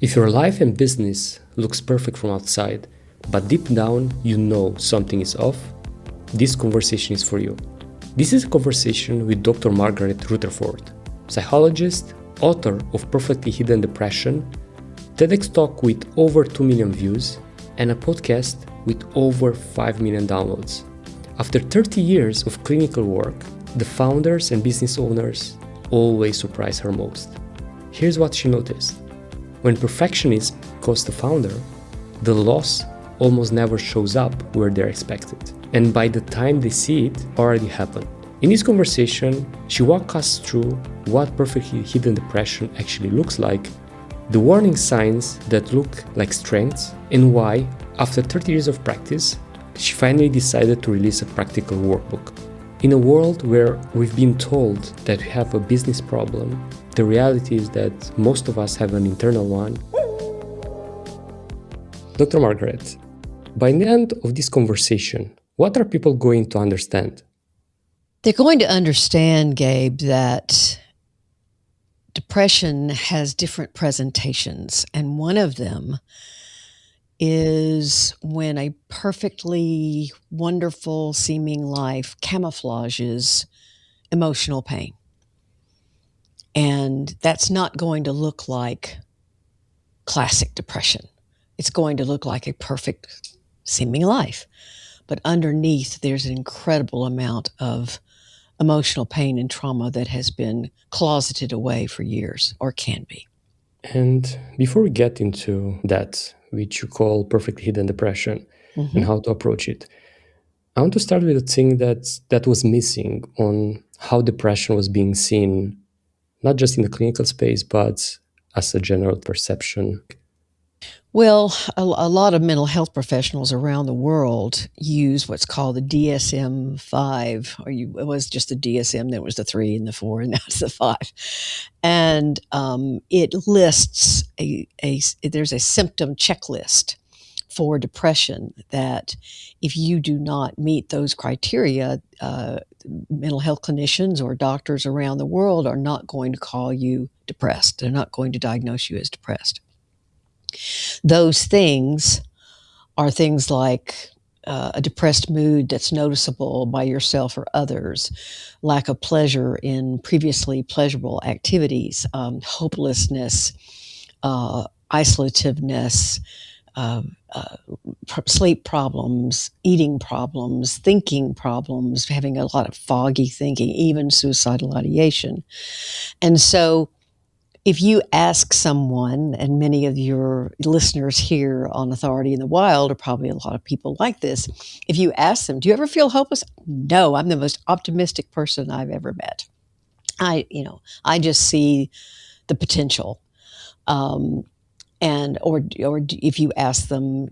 If your life and business looks perfect from outside, but deep down you know something is off, this conversation is for you. This is a conversation with Dr. Margaret Rutherford, psychologist, author of Perfectly Hidden Depression, TEDx talk with over 2 million views, and a podcast with over 5 million downloads. After 30 years of clinical work, the founders and business owners always surprise her most. Here's what she noticed. When perfectionism costs the founder, the loss almost never shows up where they're expected. And by the time they see it, already happened. In this conversation, she walks us through what perfectly hidden depression actually looks like, the warning signs that look like strengths, and why, after 30 years of practice, she finally decided to release a practical workbook. In a world where we've been told that we have a business problem, the reality is that most of us have an internal one. Dr. Margaret, by the end of this conversation, what are people going to understand? They're going to understand, Gabe, that depression has different presentations, and one of them is when a perfectly wonderful seeming life camouflages emotional pain. And that's not going to look like classic depression. It's going to look like a perfect seeming life. But underneath, there's an incredible amount of emotional pain and trauma that has been closeted away for years, or can be. And before we get into that, which you call perfectly hidden depression, and how to approach it, I want to start with a thing that was missing on how depression was being seen, not just in the clinical space, but as a general perception. Well, a lot of mental health professionals around the world use what's called the DSM-5, it was just the DSM, there was the 3 and the 4, and now it's the 5. And it lists there's a symptom checklist for depression that if you do not meet those criteria, mental health clinicians or doctors around the world are not going to call you depressed. They're not going to diagnose you as depressed. Those things are things like a depressed mood that's noticeable by yourself or others, lack of pleasure in previously pleasurable activities, hopelessness, isolativeness, sleep problems, eating problems, thinking problems, having a lot of foggy thinking, even suicidal ideation. And so if you ask someone, and many of your listeners here on Authority in the Wild are probably a lot of people like this, if you ask them, do you ever feel hopeless? No, I'm the most optimistic person I've ever met. I just see the potential. Or if you ask them,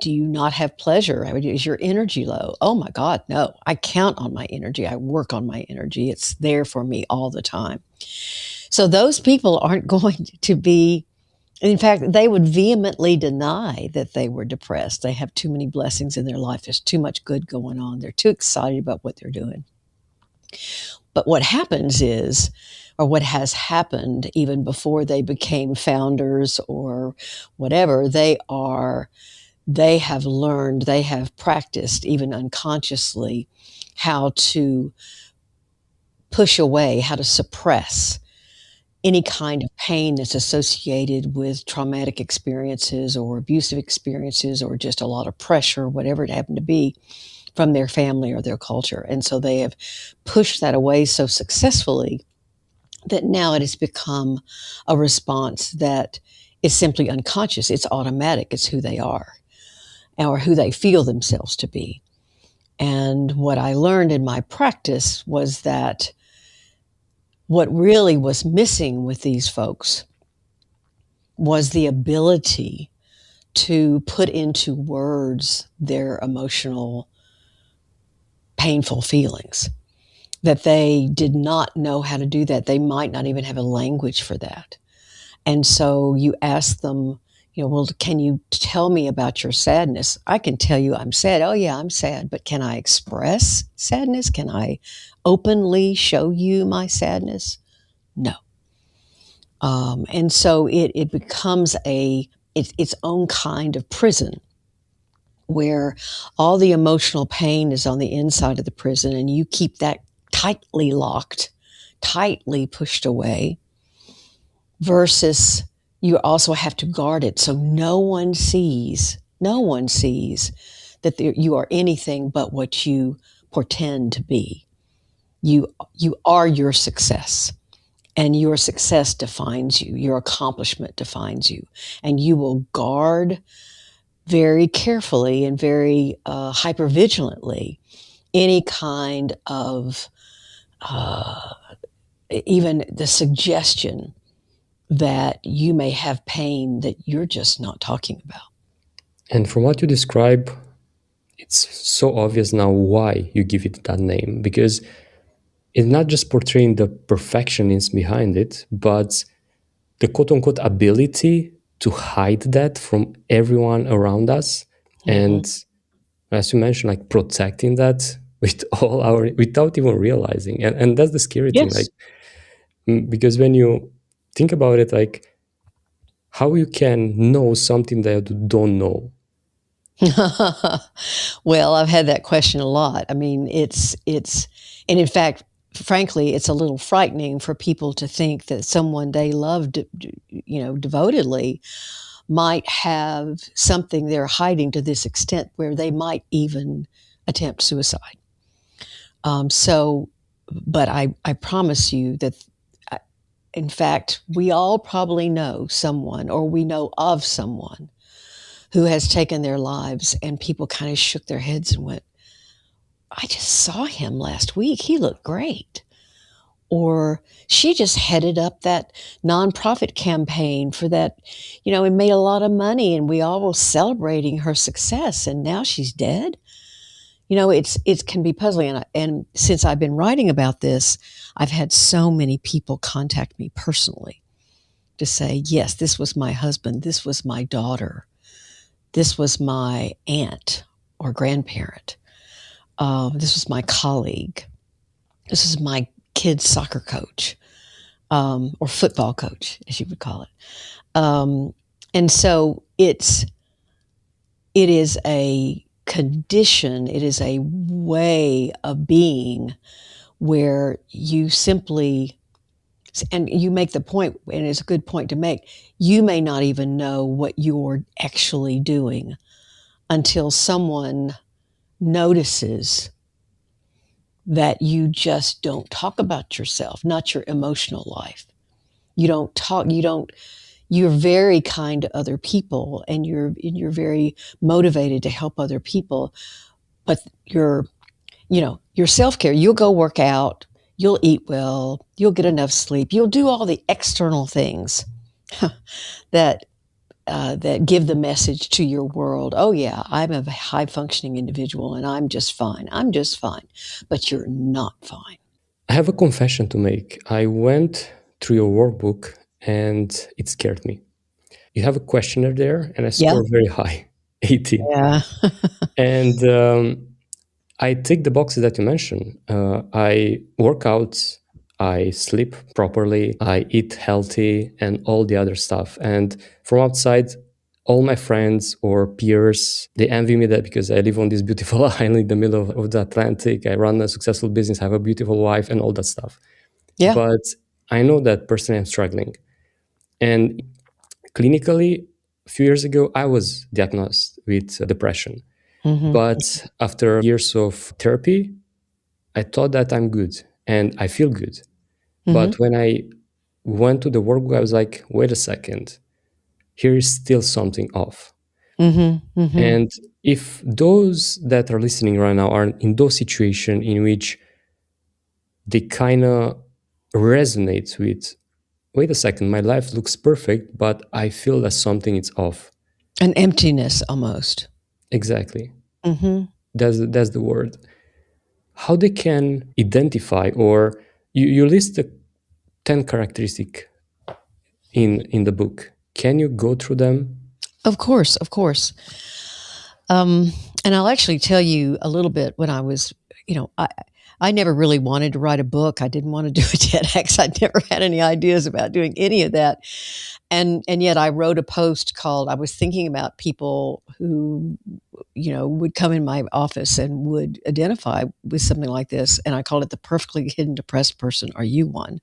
do you not have pleasure? Is your energy low? Oh my God, no. I count on my energy. I work on my energy. It's there for me all the time. So those people aren't going to be, in fact, they would vehemently deny that they were depressed. They have too many blessings in their life. There's too much good going on. They're too excited about what they're doing. But what happens is, or what has happened even before they became founders or whatever, they have learned, they have practiced, even unconsciously, how to push away, how to suppress any kind of pain that's associated with traumatic experiences or abusive experiences or just a lot of pressure, whatever it happened to be, from their family or their culture. And so they have pushed that away so successfully that now it has become a response that is simply unconscious. It's automatic. It's who they are or who they feel themselves to be. And what I learned in my practice was that what really was missing with these folks was the ability to put into words their emotional, painful feelings, that they did not know how to do that. They might not even have a language for that. And so you ask them, well, can you tell me about your sadness? I can tell you I'm sad. Oh yeah, I'm sad. But can I express sadness? Can I openly show you my sadness? No. And so it becomes its own kind of prison where all the emotional pain is on the inside of the prison, and you keep that tightly locked, tightly pushed away, versus you also have to guard it so no one sees that you are anything but what you portend to be. You are your success, and your success defines you, your accomplishment defines you, and you will guard very carefully and very hypervigilantly any kind of uh, even the suggestion that you may have pain that you're just not talking about. And from what you describe, it's so obvious now why you give it that name, because it's not just portraying the perfectionism behind it, but the quote unquote ability to hide that from everyone around us. Mm-hmm. And as you mentioned, like protecting that with all our, without even realizing. And that's the scary thing. Yes. Like, because when you think about it, like how you can know something that you don't know. Well, I've had that question a lot. I mean, and in fact, frankly, it's a little frightening for people to think that someone they love, devotedly, might have something they're hiding to this extent where they might even attempt suicide. So, but I promise you that, uh, in fact, we all probably know someone, or we know of someone who has taken their lives, and people kind of shook their heads and went, I just saw him last week. He looked great. Or she just headed up that nonprofit campaign for that, and made a lot of money, and we all were celebrating her success, and now she's dead. It can be puzzling, and since I've been writing about this, I've had so many people contact me personally to say, yes, this was my husband, this was my daughter, this was my aunt or grandparent, this was my colleague, this is my kid's soccer coach, or football coach, as you would call it. And so it is a condition, it is a way of being where you simply, and you make the point, and it's a good point to make, you may not even know what you're actually doing until someone notices that you just don't talk about yourself, not your emotional life. You're very kind to other people, and you're very motivated to help other people, but your self-care, you'll go work out, you'll eat well, you'll get enough sleep, you'll do all the external things that that give the message to your world, oh yeah, I'm a high functioning individual and I'm just fine, but you're not fine. I have a confession to make. I went through your workbook and it scared me. You have a questionnaire there, and I Yeah. score very high, 18. Yeah. And I tick the boxes that you mentioned. I work out, I sleep properly, I eat healthy, and all the other stuff. And from outside, all my friends or peers, they envy me that because I live on this beautiful island in the middle of the Atlantic. I run a successful business, have a beautiful wife, and all that stuff. Yeah. But I know that personally I'm struggling. And clinically, a few years ago, I was diagnosed with depression. Mm-hmm. But after years of therapy, I thought that I'm good and I feel good. Mm-hmm. But when I went to the workbook, I was like, wait a second, here is still something off. Mm-hmm. Mm-hmm. And if those that are listening right now are in those situations in which they kind of resonate with, wait a second, my life looks perfect, but I feel that something is off. An emptiness almost. Exactly. Mm-hmm. That's the word. How they can identify, or you list the 10 characteristic in the book. Can you go through them? Of course, of course. And I'll actually tell you a little bit when I was, you know, I never really wanted to write a book. I didn't want to do a TEDx. I never had any ideas about doing any of that. And yet I wrote a post called, I was thinking about people who, would come in my office and would identify with something like this. And I called it The Perfectly Hidden Depressed Person. Are you one?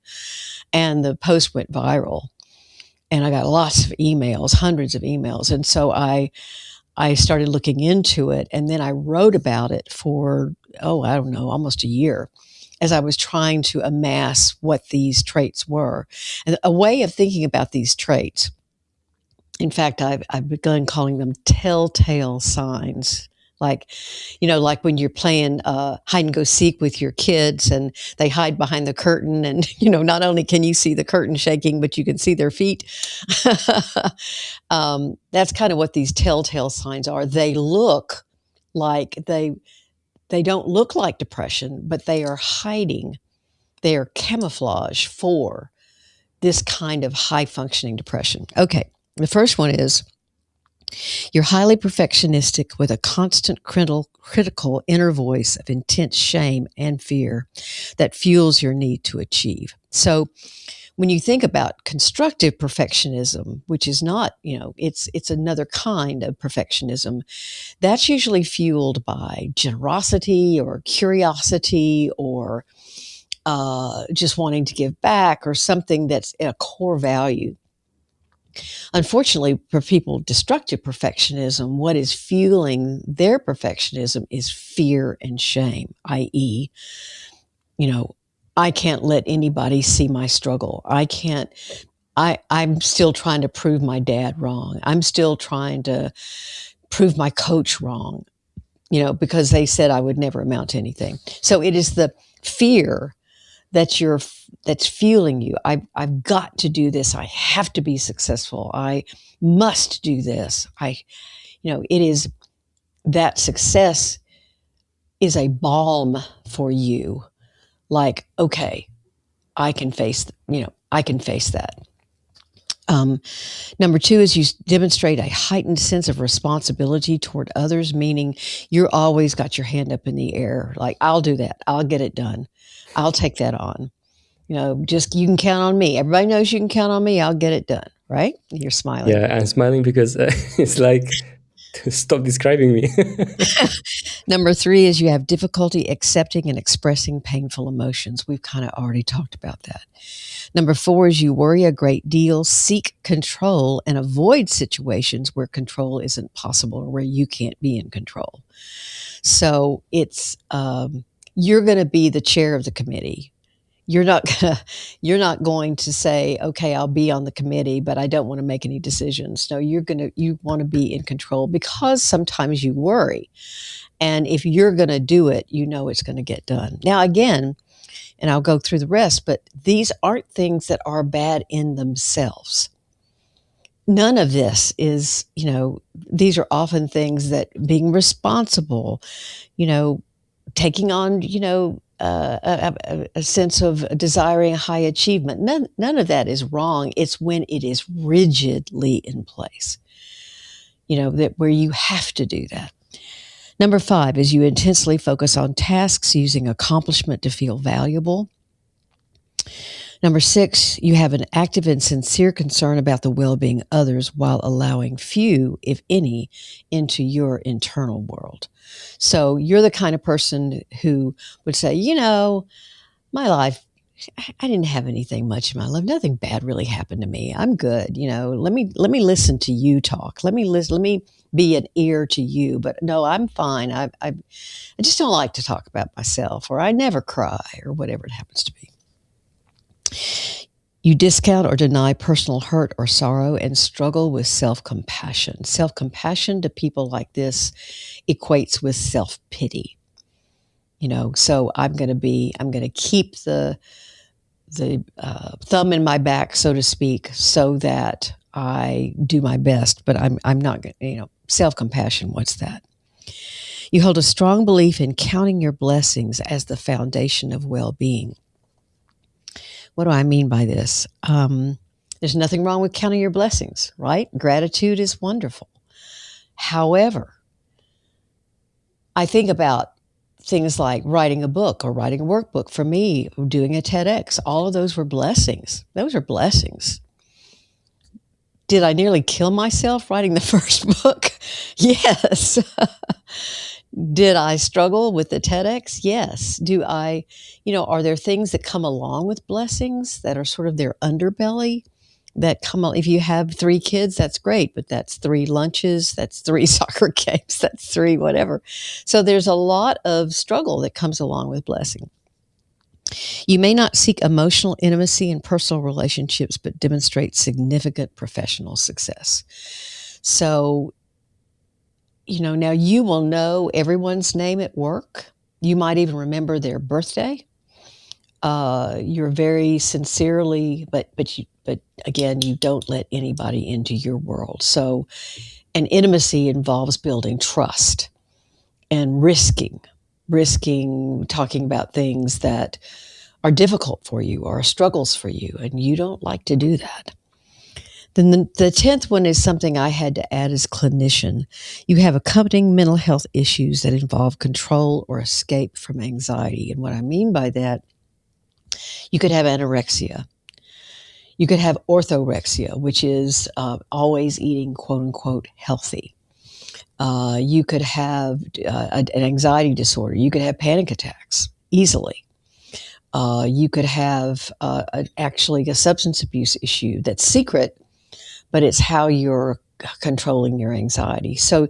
And the post went viral. And I got lots of emails, hundreds of emails. And so I started looking into it, and then I wrote about it for, I don't know, almost a year, as I was trying to amass what these traits were. And a way of thinking about these traits, in fact, I've begun calling them telltale signs. Like, like when you're playing hide and go seek with your kids and they hide behind the curtain, and, not only can you see the curtain shaking, but you can see their feet. That's kind of what these telltale signs are. They look like they don't look like depression, but they are hiding. They are camouflage for this kind of high functioning depression. Okay. The first one is you're highly perfectionistic with a constant critical inner voice of intense shame and fear that fuels your need to achieve. So when you think about constructive perfectionism, which is not, it's another kind of perfectionism, that's usually fueled by generosity or curiosity or just wanting to give back or something that's a core value. Unfortunately, for people with destructive perfectionism, what is fueling their perfectionism is fear and shame, i.e., I can't let anybody see my struggle. I'm still trying to prove my dad wrong. I'm still trying to prove my coach wrong, because they said I would never amount to anything. So it is the fear that's fueling you. I've got to do this. I have to be successful. I must do this. It is that success is a balm for you. Like, okay, I can face that. Number two is you demonstrate a heightened sense of responsibility toward others, meaning you're always got your hand up in the air. Like, I'll do that. I'll get it done. I'll take that on. Just you can count on me. Everybody knows you can count on me. I'll get it done. Right? You're smiling. Yeah, I'm smiling because it's like, stop describing me. Number three is you have difficulty accepting and expressing painful emotions. We've kind of already talked about that. Number four is you worry a great deal, seek control, and avoid situations where control isn't possible or where you can't be in control. So it's you're going to be the chair of the committee. You're not going to say, okay, I'll be on the committee, but I don't want to make any decisions. No, you want to be in control because sometimes you worry. And if you're going to do it, it's going to get done. Now, again, and I'll go through the rest, but these aren't things that are bad in themselves. None of this is, these are often things that being responsible, taking on, a sense of desiring high achievement. None of that is wrong. It's when it is rigidly in place, that where you have to do that. Number five is you intensely focus on tasks using accomplishment to feel valuable. Number six, you have an active and sincere concern about the well-being of others while allowing few, if any, into your internal world. So you're the kind of person who would say, my life, I didn't have anything much in my life. Nothing bad really happened to me. I'm good. Let me listen to you talk. Let me be an ear to you. But no, I'm fine. I just don't like to talk about myself, or I never cry, or whatever it happens to be. You discount or deny personal hurt or sorrow and struggle with self-compassion. Self-compassion to people like this equates with self-pity. So I'm going to keep the thumb in my back, so to speak, so that I do my best, but I'm not going to, self-compassion, what's that? You hold a strong belief in counting your blessings as the foundation of well-being. What do I mean by this? There's nothing wrong with counting your blessings, right? Gratitude is wonderful. However, I think about things like writing a book or writing a workbook. For me, doing a TEDx, all of those were blessings. Those are blessings. Did I nearly kill myself writing the first book? Yes. Did I struggle with the TEDx? Yes. Are there things that come along with blessings that are sort of their underbelly that come if you have 3 kids, that's great, but that's 3 lunches, that's 3 soccer games, that's 3 whatever. So there's a lot of struggle that comes along with blessing. You may not seek emotional intimacy in personal relationships, but demonstrate significant professional success. So, now you will know everyone's name at work. You might even remember their birthday. You're very sincerely, but again, you don't let anybody into your world. So, and intimacy involves building trust and risking talking about things that are difficult for you or struggles for you, and you don't like to do that. Then the 10th one is something I had to add as clinician. You have accompanying mental health issues that involve control or escape from anxiety. And what I mean by that, you could have anorexia. You could have orthorexia, which is always eating quote unquote healthy. You could have an anxiety disorder. You could have panic attacks easily. You could have actually a substance abuse issue that's secret, but it's how you're controlling your anxiety. So,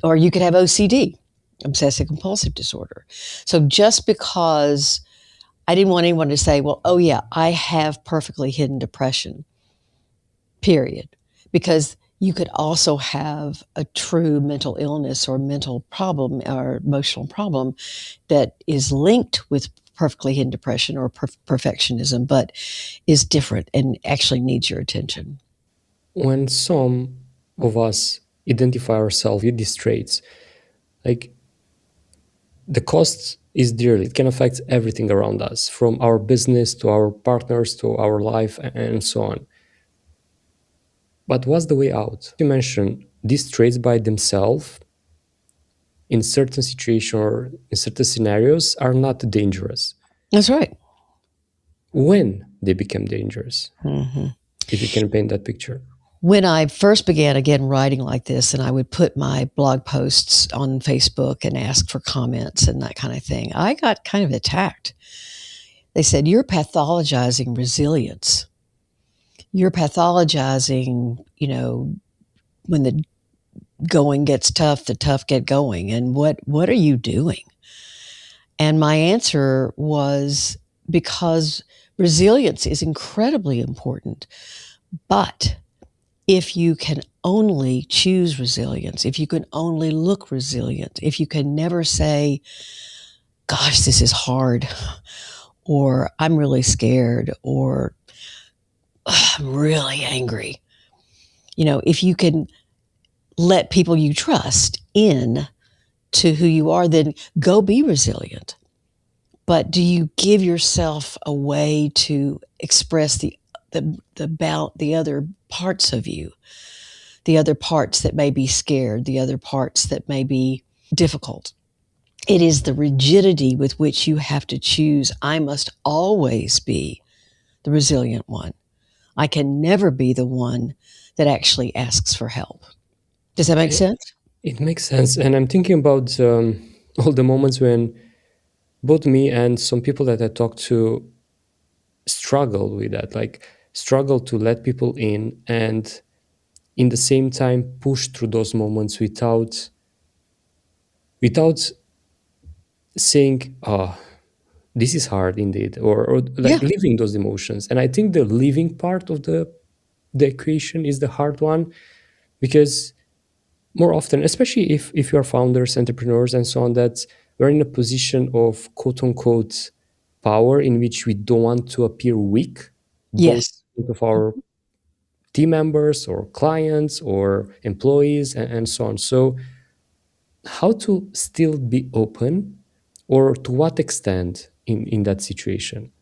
or you could have OCD, obsessive compulsive disorder. So just because I didn't want anyone to say, well, oh yeah, I have perfectly hidden depression, period. Because you could also have a true mental illness or mental problem or emotional problem that is linked with perfectly hidden depression or perfectionism, but is different and actually needs your attention. When some of us identify ourselves with these traits, like the cost is dearly. It can affect everything around us, from our business to our partners to our life and so on. But what's the way out? You mentioned these traits by themselves in certain situations or in certain scenarios are not dangerous. That's right. When they become dangerous, Mm-hmm. if you can paint that picture. When I first began again writing like this, and I would put my blog posts on Facebook and ask for comments and that kind of thing, I got kind of attacked. They said, you're pathologizing resilience. You're pathologizing, when the going gets tough, the tough get going. And what are you doing? And my answer was because resilience is incredibly important. But if you can only choose resilience, if you can only look resilient, if you can never say, gosh, this is hard, or I'm really scared, or I'm really angry, if you can let people you trust in to who you are, then go be resilient. But do you give yourself a way to express the other parts of you, the other parts that may be scared, the other parts that may be difficult? It is the rigidity with which you have to choose. I must always be the resilient one. I can never be the one that actually asks for help. Does that make sense? It makes sense. And I'm thinking about all the moments when both me and some people that I talked to struggle with that, like struggle to let people in and in the same time push through those moments without saying, oh, this is hard indeed, or like Yeah. living those emotions. And I think the living part of the equation is the hard one, because more often, especially if you are founders, entrepreneurs, and so on, that we're in a position of quote unquote power in which we don't want to appear weak, both Yes. of our team members or clients or employees and so on. So how to still be open, or to what extent in that situation?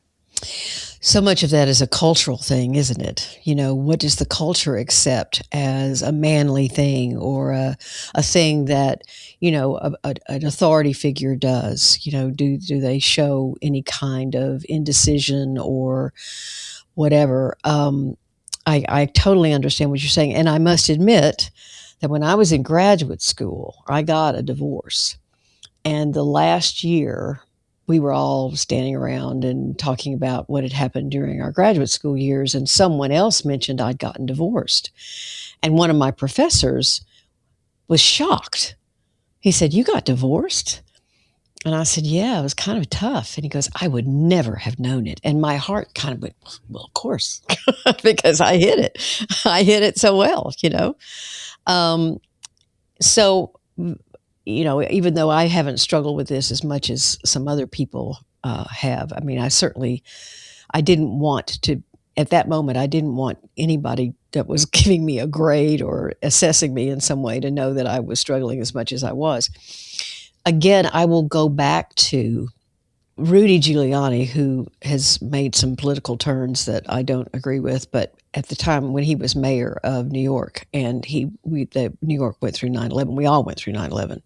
So much of that is a cultural thing, isn't it? What does the culture accept as a manly thing, or a thing that, an authority figure does? Do they show any kind of indecision or whatever? I totally understand what you're saying. And I must admit that when I was in graduate school, I got a divorce. And the last year, we were all standing around and talking about what had happened during our graduate school years. And someone else mentioned I'd gotten divorced. And one of my professors was shocked. He said, "You got divorced?" And I said, "Yeah, it was kind of tough." And he goes, "I would never have known it." And my heart kind of went, "Well, of course," because I hit it. I hit it so well. Um, so, even though I haven't struggled with this as much as some other people have, I mean, I didn't want to, at that moment, I didn't want anybody that was giving me a grade or assessing me in some way to know that I was struggling as much as I was. Again, I will go back to Rudy Giuliani, who has made some political turns that I don't agree with, but at the time when he was mayor of New York, and New York went through 9/11, we all went through 9/11.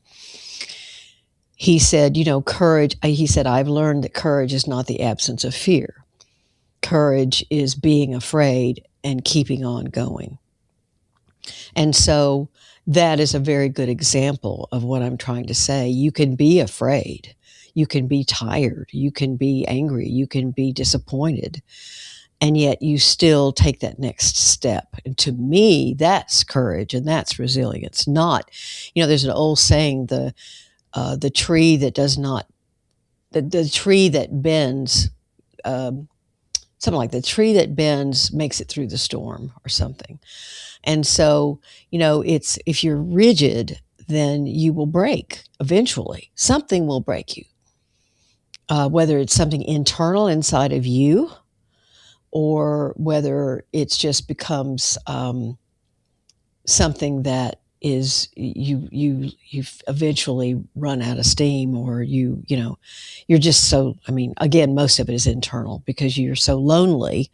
He said, courage. He said, "I've learned that courage is not the absence of fear. Courage is being afraid and keeping on going." And so that is a very good example of what I'm trying to say. You can be afraid. You can be tired. You can be angry. You can be disappointed. And yet you still take that next step. And to me, that's courage and that's resilience. Not, there's an old saying, the tree that does not, the tree that bends, something like the tree that bends makes it through the storm or something. And so, it's, if you're rigid, then you will break eventually. Something will break you, whether it's something internal inside of you, or whether it's just becomes something that is you eventually run out of steam, or you're just so, I mean, again, most of it is internal because you're so lonely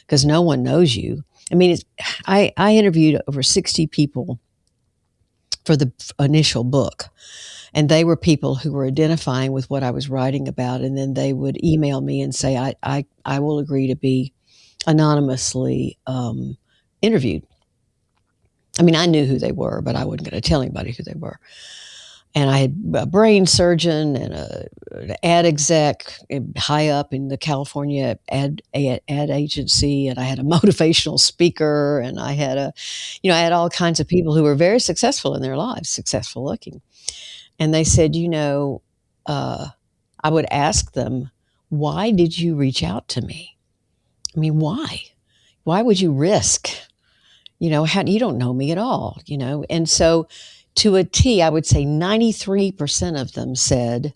because no one knows you. I mean, I interviewed over 60 people for the initial book, and they were people who were identifying with what I was writing about, and then they would email me and say, I will agree to be anonymously interviewed. I mean, I knew who they were, but I wasn't going to tell anybody who they were. And I had a brain surgeon and an ad exec high up in the California ad agency, and I had a motivational speaker, and I had I had all kinds of people who were very successful in their lives, successful looking. And they said, I would ask them, "Why did you reach out to me? I mean, why? Why would you risk? How you don't know me at all, And so, to a T, I would say 93% of them said,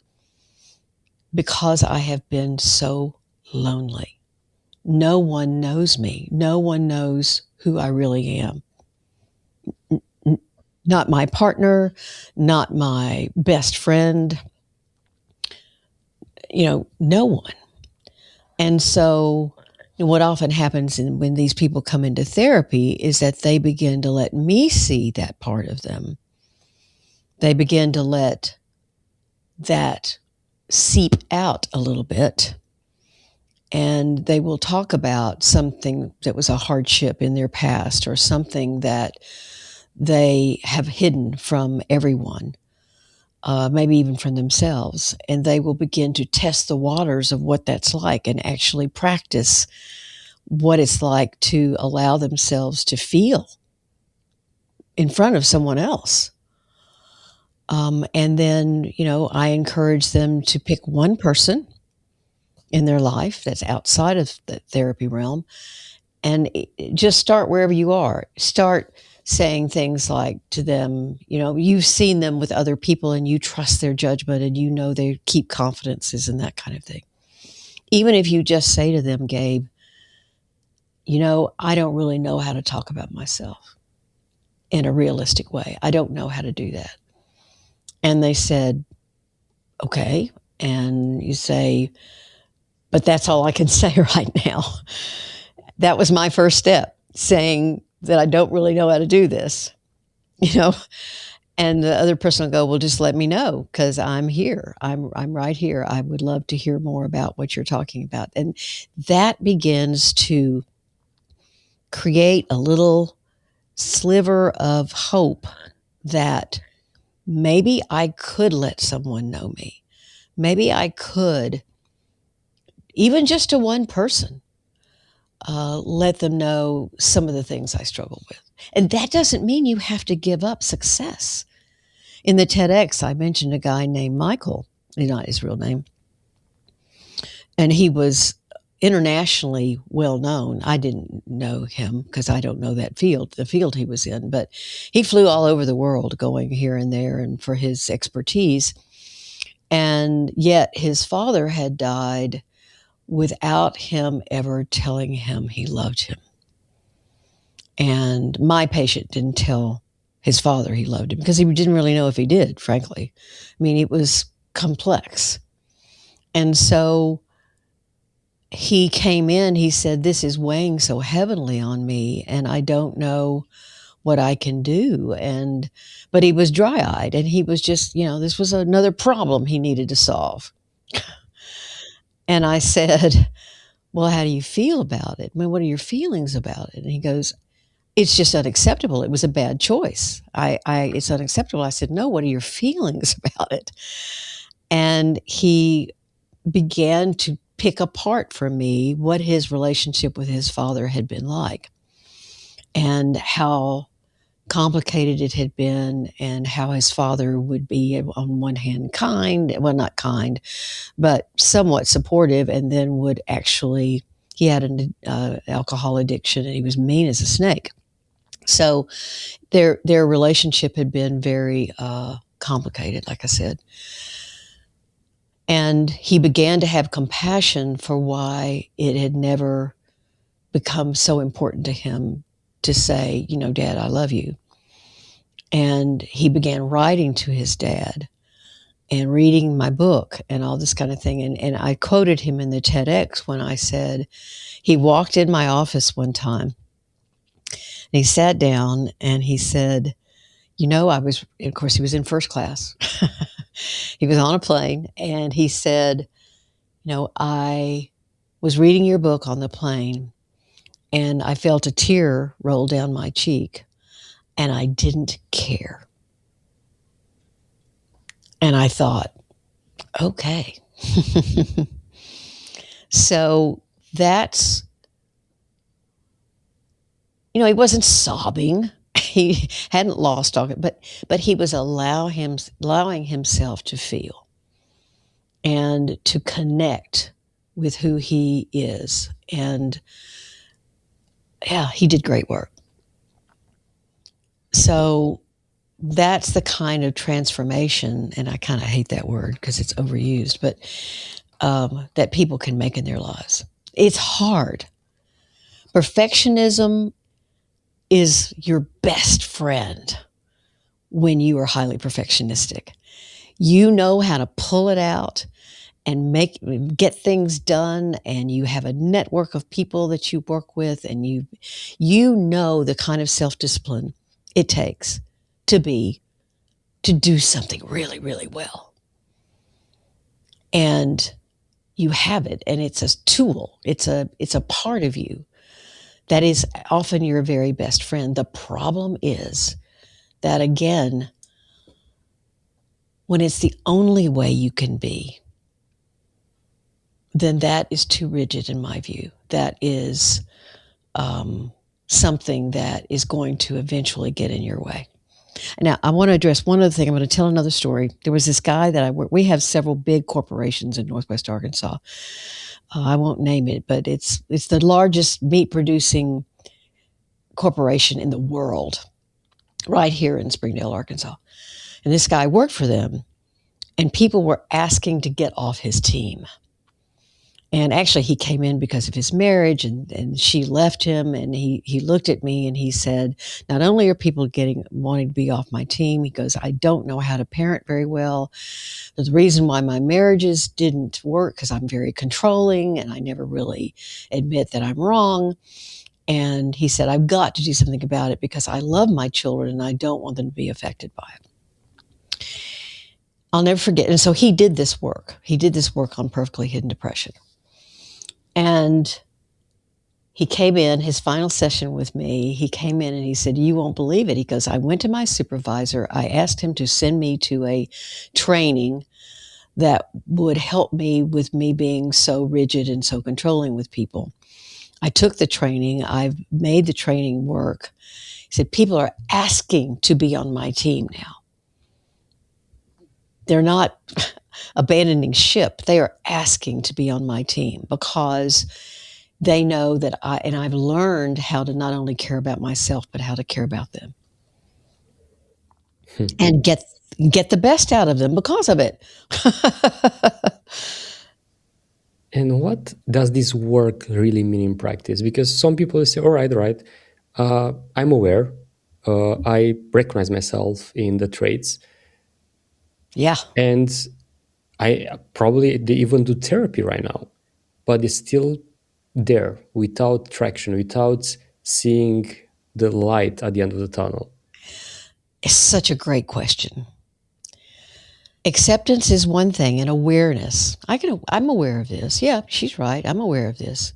"Because I have been so lonely. No one knows me. No one knows who I really am. Not my partner, not my best friend, no one." And so, what often happens when these people come into therapy is that they begin to let me see that part of them. They begin to let that seep out a little bit, and they will talk about something that was a hardship in their past, or something that they have hidden from everyone, maybe even from themselves. And they will begin to test the waters of what that's like, and actually practice what it's like to allow themselves to feel in front of someone else. And then, I encourage them to pick one person in their life that's outside of the therapy realm, and just start wherever you are. Start saying things like to them, you've seen them with other people and you trust their judgment, and they keep confidences and that kind of thing. Even if you just say to them, "Gabe, I don't really know how to talk about myself in a realistic way. I don't know how to do that." And they said, "Okay." And you say, But that's all I can say right now. That was my first step, saying that I don't really know how to do this, you know. And the other person will go, well, just let me know, because I'm here. I'm right here. I would love to hear more about what you're talking about. And that begins to create a little sliver of hope that maybe I could let someone know me. Maybe I could, even just to one person, let them know some of the things I struggle with. And that doesn't mean you have to give up success. In the TEDx, I mentioned a guy named Michael, not his real name, and he was internationally well known. I didn't know him because I don't know that field, the field he was in, but he flew all over the world going here and there and for his expertise. And yet his father had died without him ever telling him he loved him. And my patient didn't tell his father he loved him because he didn't really know if he did, frankly. I mean, it was complex. And so he came in, he said, this is weighing so heavily on me, and I don't know what I can do. But he was dry-eyed, and he was just, this was another problem he needed to solve. And I said, well, how do you feel about it? I mean, what are your feelings about it? And he goes, it's just unacceptable. It was a bad choice. It's unacceptable. I said, no, what are your feelings about it? And he began to pick apart for me what his relationship with his father had been like and how complicated it had been, and how his father would be, on one hand, kind, well, not kind, but somewhat supportive, and then would actually, he had an alcohol addiction, and he was mean as a snake. So their relationship had been very complicated, like I said. And he began to have compassion for why it had never become so important to him to say, Dad, I love you. And he began writing to his dad and reading my book and all this kind of thing. And I quoted him in the TEDx when I said, he walked in my office one time and he sat down and he said, of course, he was in first class. He was on a plane, and he said, I was reading your book on the plane, and I felt a tear roll down my cheek, and I didn't care. And I thought, okay. So that's, he wasn't sobbing. He hadn't lost all of it, but he was allowing himself to feel and to connect with who he is. And yeah, he did great work. So that's the kind of transformation, and I kind of hate that word because it's overused, but that people can make in their lives. It's hard. Perfectionism is your best friend when you are highly perfectionistic. You know how to pull it out and get things done, and you have a network of people that you work with, and you know the kind of self-discipline it takes to do something really, really well. And you have it, and it's a tool. It's a part of you that is often your very best friend. The problem is that, again, when it's the only way you can be, then that is too rigid in my view. That is something that is going to eventually get in your way. Now, I want to address one other thing. I'm going to tell another story. There was this guy that we have several big corporations in Northwest Arkansas. I won't name it, but it's the largest meat-producing corporation in the world, right here in Springdale, Arkansas. And this guy worked for them, and people were asking to get off his team. And actually, he came in because of his marriage, and she left him. And he looked at me and he said, "Not only are people wanting to be off my team," he goes, "I don't know how to parent very well. The reason why my marriages didn't work because I'm very controlling and I never really admit that I'm wrong." And he said, "I've got to do something about it because I love my children and I don't want them to be affected by it." I'll never forget. And so he did this work. He did this work on perfectly hidden depression. And he came in, his final session with me, he came in and he said, "You won't believe it." He goes, "I went to my supervisor. I asked him to send me to a training that would help me with me being so rigid and so controlling with people. I took the training. I've made the training work." He said, "People are asking to be on my team now. They're not abandoning ship. They are asking to be on my team because they know that I've learned how to not only care about myself, but how to care about them and get the best out of them because of it." And what does this work really mean in practice? Because some people say, all right, I'm aware, I recognize myself in the traits, Yeah. and I probably they even do therapy right now, but it's still there without traction, without seeing the light at the end of the tunnel. It's such a great question. Acceptance is one thing, and awareness. I'm aware of this. Yeah, she's right. I'm aware of this.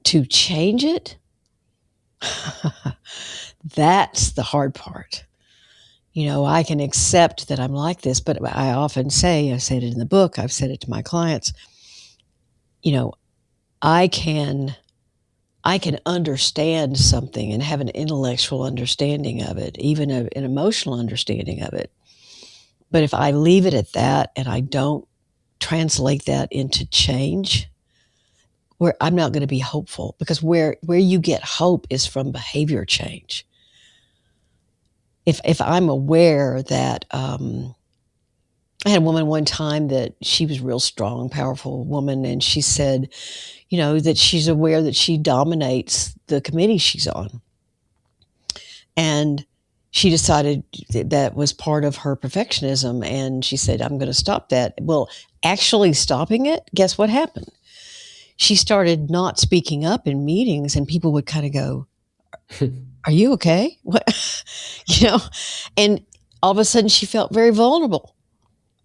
To change it, that's the hard part. I can accept that I'm like this, but I often say, I said it in the book, I've said it to my clients, you know, I can understand something and have an intellectual understanding of it, even an emotional understanding of it. But if I leave it at that and I don't translate that into change, where I'm not going to be hopeful, because where you get hope is from behavior change. If I'm aware that I had a woman one time that she was a real strong, powerful woman, and she said, that she's aware that she dominates the committee she's on. And she decided that was part of her perfectionism. And she said, "I'm going to stop that." Well, actually stopping it, guess what happened? She started not speaking up in meetings, and people would kind of go, "Are you okay?" What, you know? And all of a sudden she felt very vulnerable.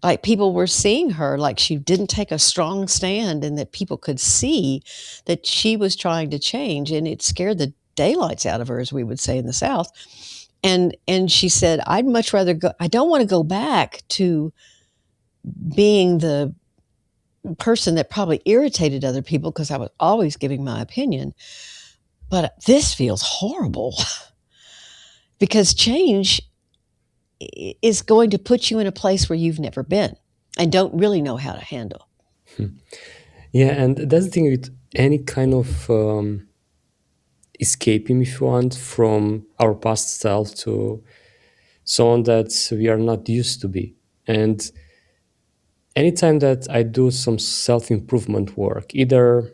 Like people were seeing her like she didn't take a strong stand, and that people could see that she was trying to change, and it scared the daylights out of her, as we would say in the South. And she said, "I'd much rather go, I don't want to go back to being the person that probably irritated other people because I was always giving my opinion, but this feels horrible." Because change is going to put you in a place where you've never been and don't really know how to handle. Yeah, and that's the thing with any kind of escaping, if you want, from our past self to someone that we are not used to be. And anytime that I do some self-improvement work, either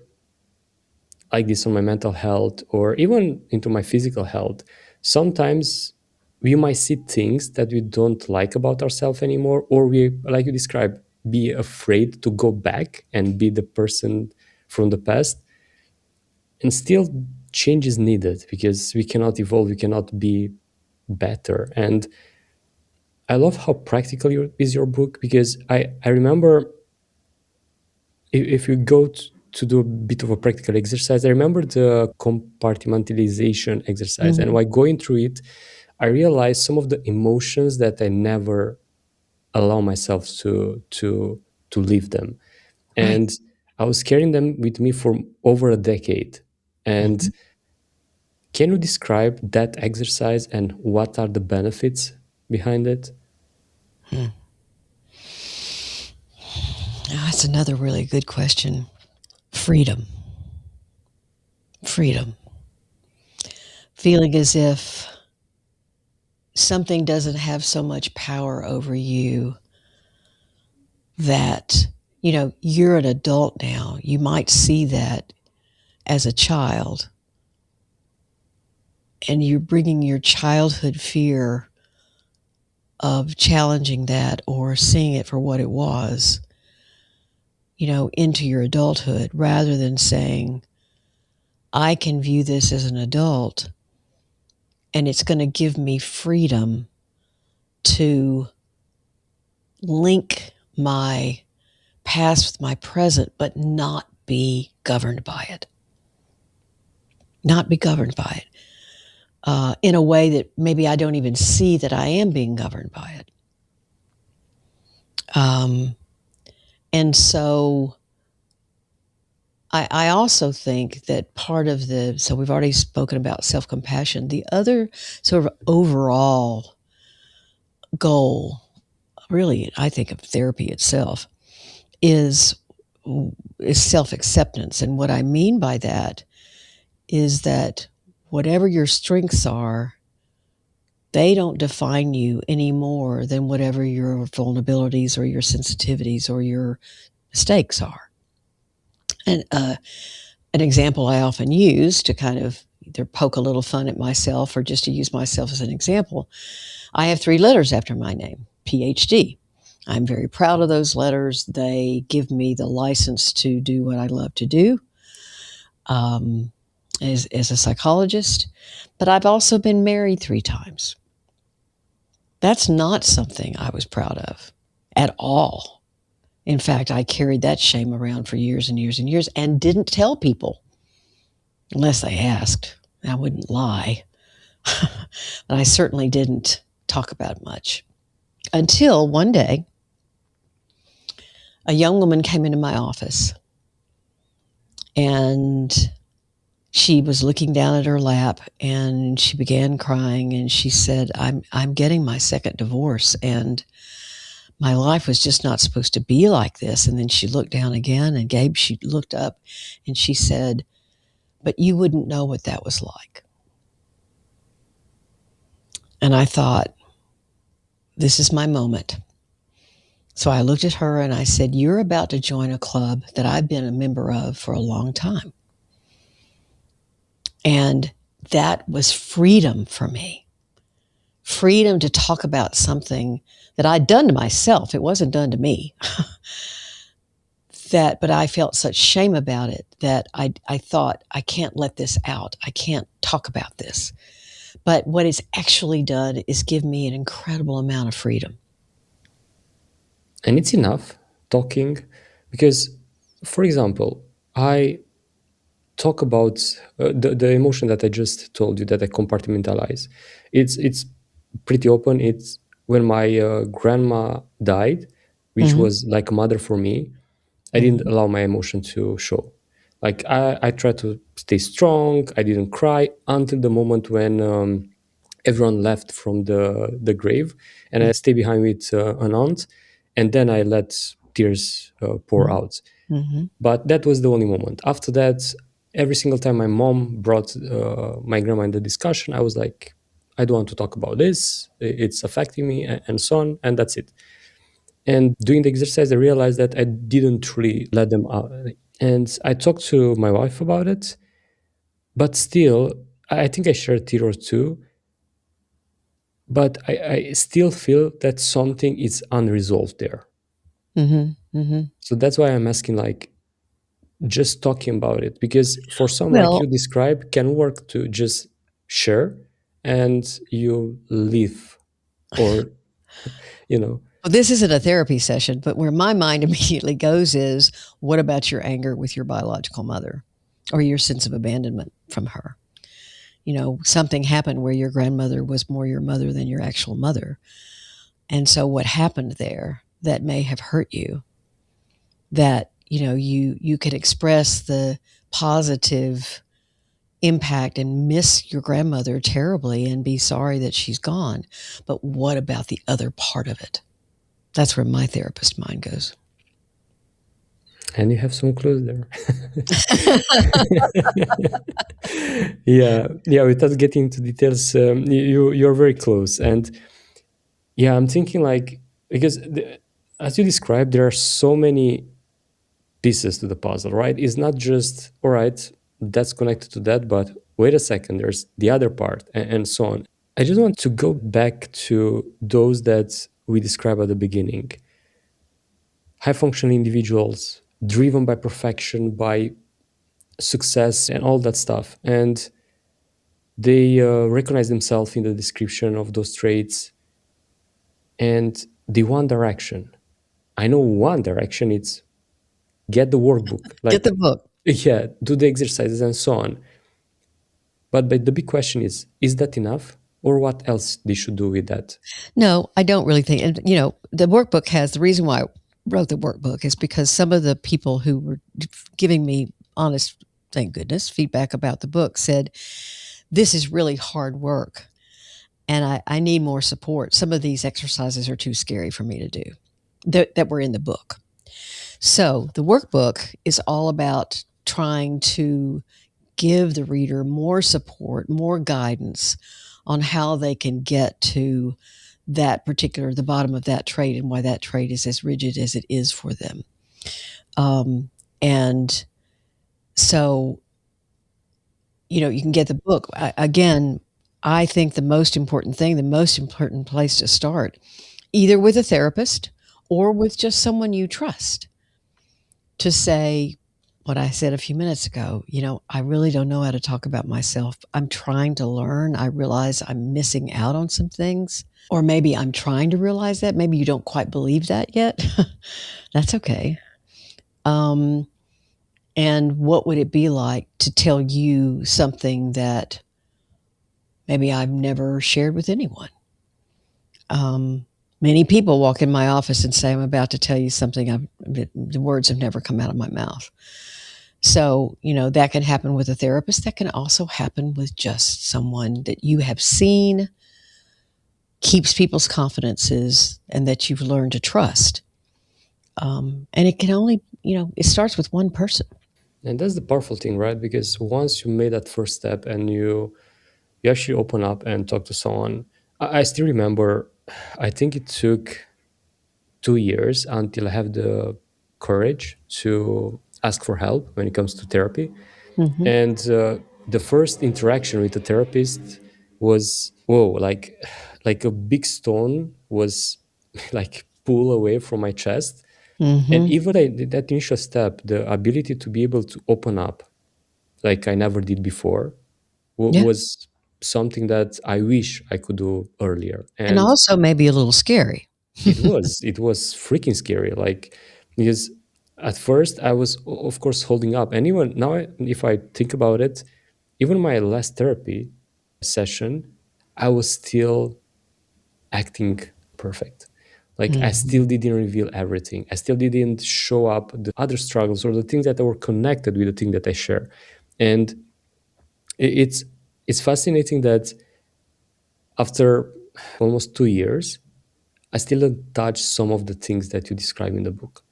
like this on my mental health or even into my physical health, sometimes we might see things that we don't like about ourselves anymore, or we, like you described, be afraid to go back and be the person from the past. And still, change is needed because we cannot evolve, we cannot be better. And I love how practical is your book, because I remember if you go to do a bit of a practical exercise, I remember the compartmentalization exercise. And Mhm. while going through it, I realized some of the emotions that I never allow myself to leave them. Right. And I was carrying them with me for over a decade. And Mhm. can you describe that exercise and what are the benefits behind it? Hmm. Oh, that's another really good question. Freedom. Freedom. Feeling as if something doesn't have so much power over you that You're an adult now. You might see that as a child, and you're bringing your childhood fear of challenging that or seeing it for what it was, into your adulthood, rather than saying, I can view this as an adult and it's going to give me freedom to link my past with my present, but not be governed by it. Not be governed by it in a way that maybe I don't even see that I am being governed by it. And so I also think that part of so we've already spoken about self-compassion. The other sort of overall goal, really, I think of therapy itself, is self-acceptance. And what I mean by that is that whatever your strengths are, they don't define you any more than whatever your vulnerabilities or your sensitivities or your mistakes are. And an example I often use to kind of either poke a little fun at myself or just to use myself as an example, I have 3 letters after my name, PhD. I'm very proud of those letters. They give me the license to do what I love to do as a psychologist. But I've also been married 3 times. That's not something I was proud of at all. In fact, I carried that shame around for years and years and years and didn't tell people unless they asked. I wouldn't lie. But I certainly didn't talk about it much until one day a young woman came into my office and she was looking down at her lap and she began crying and she said, I'm getting my second divorce and my life was just not supposed to be like this. And then she looked down again and she looked up and she said, but you wouldn't know what that was like. And I thought, this is my moment. So I looked at her and I said, you're about to join a club that I've been a member of for a long time. And that was freedom for me. Freedom to talk about something that I'd done to myself. It wasn't done to me. But I felt such shame about it that I thought, I can't let this out. I can't talk about this. But what it's actually done is give me an incredible amount of freedom. And it's enough talking because, for example, I talk about the emotion that I just told you that I compartmentalize. It's pretty open. It's when my grandma died, which was like a mother for me. I didn't allow my emotion to show. Like I tried to stay strong. I didn't cry until the moment when everyone left from the grave, and I stayed behind with an aunt, and then I let tears pour out. But that was the only moment. After that, every single time my mom brought my grandma in the discussion, I was like, I don't want to talk about this. It's affecting me, and so on, and that's it. And doing the exercise, I realized that I didn't really let them out. And I talked to my wife about it, but still, I think I shared a tear or two. But I still feel that something is unresolved there. So that's why I'm asking, like, just talking about it, because for someone like Well, you describe can work to just share and you leave, or well, this isn't a therapy session, but where my mind immediately goes is, what about your anger with your biological mother or your sense of abandonment from her? Something happened where your grandmother was more your mother than your actual mother. And so what happened there that may have hurt you, that, you could express the positive impact and miss your grandmother terribly and be sorry that she's gone. But what about the other part of it? That's where my therapist mind goes. and you have some clues there. Yeah, without getting into details, you're very close. And yeah, I'm thinking, like, because as you described, there are so many pieces to the puzzle, right? It's not just, all right, that's connected to that, but wait a second, there's the other part, and so on. I just want to go back to those that we described at the beginning. High functioning individuals, driven by perfection, by success, and all that stuff. And they recognize themselves in the description of those traits, and the one direction. I know one direction, it's get the workbook, Get the like, book. yeah, do the exercises and so on. But the big question is that enough? Or what else they should do with that? No, I don't really think. And, the workbook has the reason why I wrote the workbook is because some of the people who were giving me honest, thank goodness, feedback about the book said, this is really hard work and I need more support. Some of these exercises are too scary for me to do that were in the book. So the workbook is all about trying to give the reader more support, more guidance on how they can get to the bottom of that trait and why that trait is as rigid as it is for them. And so, you can get the book. Again, I think the most important place to start, either with a therapist or with just someone you trust, to say what I said a few minutes ago. I really don't know how to talk about myself. I'm trying to learn. I realize I'm missing out on some things, or maybe I'm trying to realize that. Maybe you don't quite believe that yet. That's okay. And what would it be like to tell you something that maybe I've never shared with anyone? Many people walk in my office and say, I'm about to tell you something the words have never come out of my mouth. So, that can happen with a therapist. That can also happen with just someone that you have seen keeps people's confidences and that you've learned to trust. And it can only, it starts with one person. And that's the powerful thing, right? Because once you made that first step and you actually open up and talk to someone, I still remember, I think it took 2 years until I have the courage to ask for help when it comes to therapy. Mm-hmm. And the first interaction with the therapist was, whoa, like a big stone was like pulled away from my chest. And Mm-hmm. even that initial step, the ability to be able to open up like I never did before, Yeah. was something that I wish I could do earlier. And And also maybe a little scary. it was freaking scary, like, because at first I was of course holding up, and even now, if I think about it, even my last therapy session, I was still acting perfect. Like, I Mm-hmm. still didn't reveal everything, I still didn't show up the other struggles or the things that were connected with the thing that I share. And it's fascinating that after almost 2 years, I still don't touch some of the things that you describe in the book.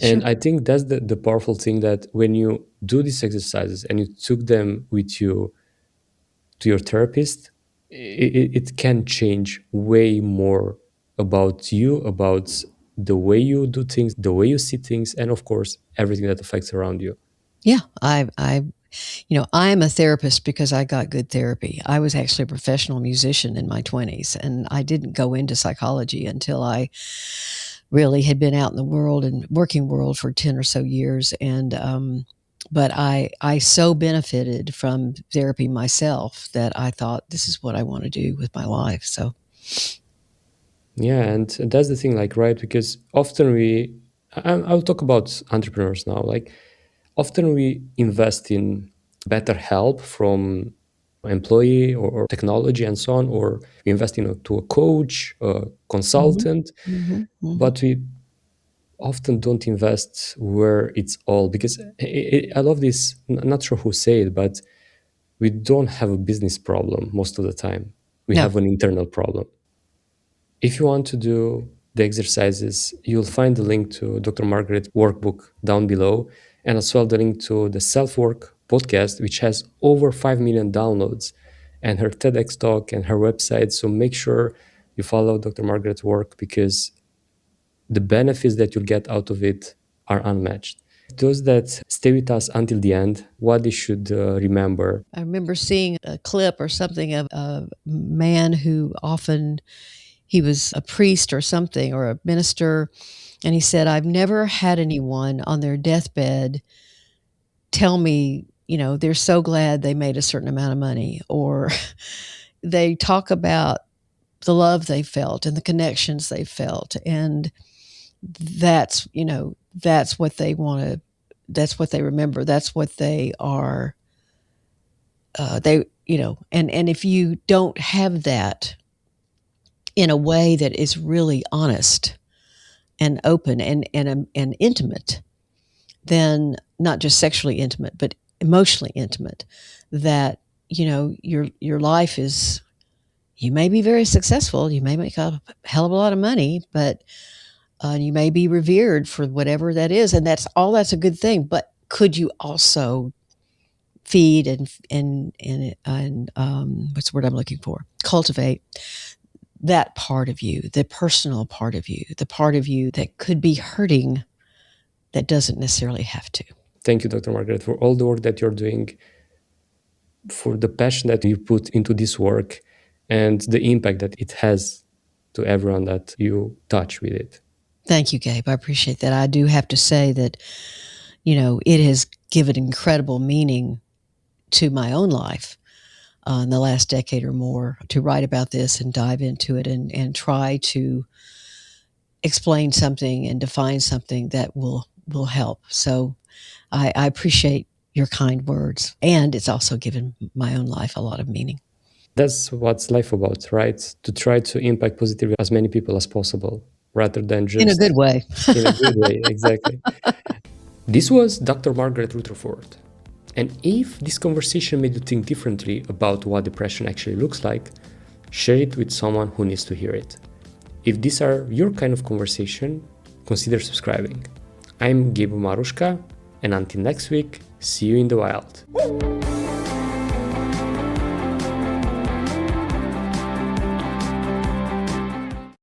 And Sure. I think that's the powerful thing, that when you do these exercises and you took them with you to your therapist, it can change way more about you, about the way you do things, the way you see things, and of course, everything that affects around you. Yeah. I'm a therapist because I got good therapy. I was actually a professional musician in my 20s, and I didn't go into psychology until I really had been out in the world and working world for 10 or so years. But I so benefited from therapy myself that I thought, this is what I want to do with my life. So, Yeah, and that's the thing, like, right? Because often I'll talk about entrepreneurs now. Like, often we invest in better help from employee or technology and so on, or we invest to a coach, a mhm, consultant, mhm, mhm. but we often don't invest where it's all, because I love this. Not sure who say it, but we don't have a business problem most of the time. We No. have an internal problem. If you want to do the exercises, you'll find the link to Dr. Margaret's workbook down below, and as well the link to the Self Work podcast, which has over 5 million downloads, and her TEDx talk and her website. So make sure you follow Dr. Margaret's work, because the benefits that you'll get out of it are unmatched. Those that stay with us until the end, what they should remember. I remember seeing a clip or something of a man who often he was a priest or something or a minister, and he said, "I've never had anyone on their deathbed tell me, they're so glad they made a certain amount of money," or they talk about the love they felt and the connections they felt, and that's what they want to, that's what they remember, that's what they are, and if you don't have that in a way that is really honest and open and intimate, then not just sexually intimate, but emotionally intimate, that your life is, you may be very successful, you may make a hell of a lot of money, but you may be revered for whatever that is, and that's a good thing. But could you also feed and what's the word I'm looking for? Cultivate that part of you, the personal part of you, the part of you that could be hurting, that doesn't necessarily have to. Thank you, Dr. Margaret, for all the work that you're doing, for the passion that you put into this work, and the impact that it has to everyone that you touch with it. Thank you, Gabe. I appreciate that. I do have to say that, it has given incredible meaning to my own life in the last decade or more, to write about this and dive into it and try to explain something and define something that will help. So I appreciate your kind words, and it's also given my own life a lot of meaning. That's what's life about, right? To try to impact positively as many people as possible, rather than just... In a good way. In a good way, exactly. This was Dr. Margaret Rutherford. And if this conversation made you think differently about what depression actually looks like, share it with someone who needs to hear it. If these are your kind of conversation, consider subscribing. I'm Gabe Marushka, and until next week, see you in the wild.